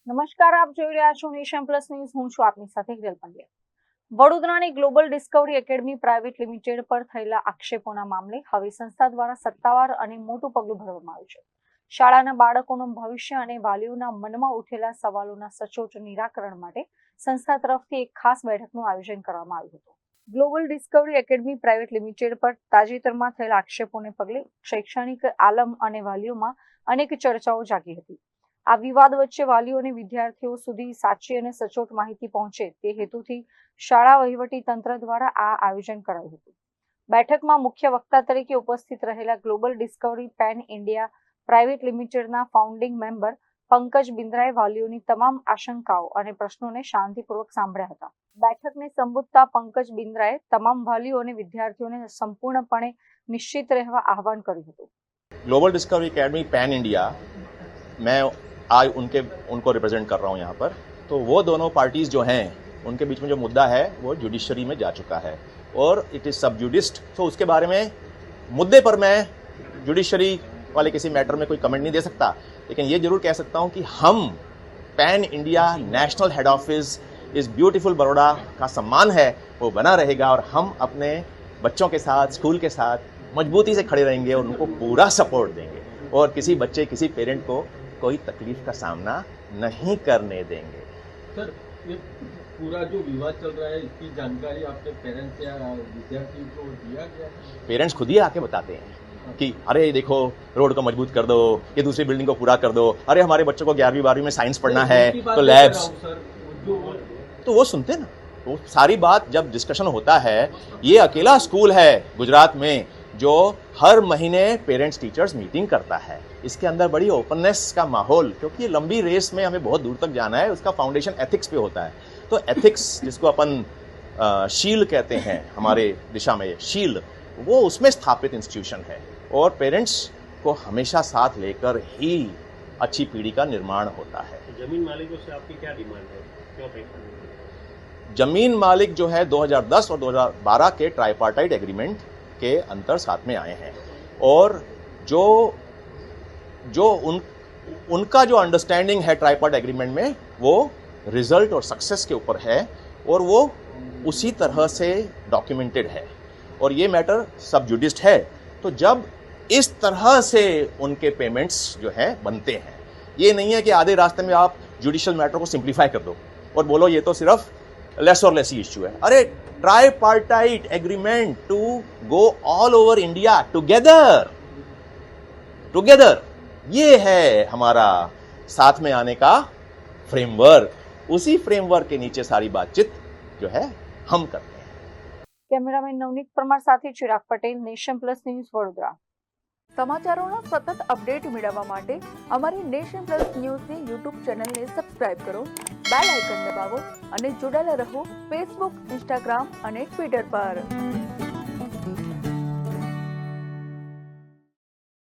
નમસ્કાર, આપ જોઈ રહ્યા છો નેશન પ્લસ ન્યૂઝ. હું છું આપની સાથે હિરલ પંડ્યા. વડોદરાની global Discovery academy private limited પર થયેલા આક્ષેપોના મામલે હવે સંસ્થા દ્વારા સત્તાવાર અને મોટું પગલું ભરવામાં આવ્યું છે. શાળાના બાળકોનું ભવિષ્ય અને વાલીઓના મનમાં ઉઠેલા સવાલોના સચોટ નિરાકરણ માટે સંસ્થા તરફથી એક ખાસ બેઠકનું આયોજન કરવામાં આવ્યું હતું. Global Discovery academy private limited પર તાજેતરમાં થયેલા આક્ષેપોને પગલે શૈક્ષણિક આલમ અને વાલીઓમાં અનેક ચર્ચાઓ જાગી હતી. આ વિવાદ વચ્ચે વાલીઓ અને વિદ્યાર્થીઓ સુધી સાચી અને સચોટ માહિતી પહોંચે તે હેતુથી શાળા વહીવટી તંત્ર દ્વારા આ આયોજન કરાયું હતું. બેઠકમાં મુખ્ય વક્તા તરીકે ઉપસ્થિત રહેલા global Discovery pen India private લિમિટેડના ફાઉન્ડિંગ મેમ્બર પંકજ બિન્દ્રાએ વાલીઓની તમામ આશંકાઓ અને પ્રશ્નોને શાંતિપૂર્વક સાંભળ્યા હતા. બેઠકને સંબોધતા પંકજ બિન્દ્રાએ તમામ વાલીઓ અને વિદ્યાર્થીઓને સંપૂર્ણપણે નિશ્ચિત રહેવા આહવાન કર્યું હતું. Global discovery academy pan India, मैं आज उनको रिप्रेजेंट कर रहा हूँ यहाँ पर. तो वो दोनों पार्टीज जो हैं उनके बीच में जो मुद्दा है वो जुडिशरी में जा चुका है और इट इज़ सब जुडिस्ड. तो उसके बारे में मुद्दे पर मैं जुडिशरी वाले किसी मैटर में कोई कमेंट नहीं दे सकता, लेकिन ये जरूर कह सकता हूँ कि हम pan India national head office इस ब्यूटीफुल बड़ौदा का सम्मान है वो बना रहेगा और हम अपने बच्चों के साथ स्कूल के साथ मजबूती से खड़े रहेंगे और उनको पूरा सपोर्ट देंगे और किसी बच्चे किसी पेरेंट को कोई तकलीफ का सामना नहीं करने देंगे. सर, ये पूरा जो विवाद चल रहा है इसकी जानकारी आपके पेरेंट्स या विद्यार्थियों को दिया गया है? पेरेंट्स खुद ही आके बताते हैं कि अरे देखो रोड को मजबूत कर दो, ये दूसरी बिल्डिंग को पूरा कर दो, अरे हमारे बच्चों को 11वीं 12वीं में साइंस पढ़ना है तो लैब्स, तो वो सुनते ना. तो सारी बात जब डिस्कशन होता है, ये अकेला स्कूल है गुजरात में जो हर महीने पेरेंट्स टीचर्स मीटिंग करता है. इसके अंदर बड़ी ओपननेस का माहौल, क्योंकि ये लंबी रेस में हमें बहुत दूर तक जाना है. उसका फाउंडेशन एथिक्स पे होता है. तो एथिक्स जिसको अपन शील कहते हैं हमारे दिशा में, शील वो उसमें स्थापित इंस्टीट्यूशन है और पेरेंट्स को हमेशा साथ लेकर ही अच्छी पीढ़ी का निर्माण होता है. जमीन मालिकों से आपकी क्या डिमांड है, क्यों अपेक्षा? जमीन मालिक जो है 2010 और 2012 के ट्राइपार्टाइट एग्रीमेंट के अंतर साथ में आए हैं और जो उनका जो अंडरस्टैंडिंग है ट्राइपार्ट एग्रीमेंट में वो रिजल्ट और सक्सेस के ऊपर है और वो उसी तरह से डॉक्यूमेंटेड है और ये मैटर सब जुडिस्ड है. तो जब इस तरह से उनके पेमेंट्स जो हैं बनते हैं, ये नहीं है कि आधे रास्ते में आप जुडिशियल मैटर को सिंप्लीफाई कर दो और बोलो ये तो सिर्फ लेस और लेसी इश्यू है. अरे tripartite agreement to go all over India together, ये है हमारा साथ में आने का फ्रेमवर्क. उसी फ्रेमवर्क के नीचे सारी बातचीत जो है हम करते हैं. કેમેરામેન નવનીત પરમાર સાથે Chirag Patel, nation plus news, Vadodara. સમાચારોના સતત અપડેટ મેળવવા માટે અમારી નેશન પ્લસ ન્યૂઝની યુટ્યુબ ચેનલને સબસ્ક્રાઇબ કરો, બેલ આઇકન દબાવો અને જોડાયેલા રહો ફેસબુક, ઇન્સ્ટાગ્રામ અને ટ્વિટર પર.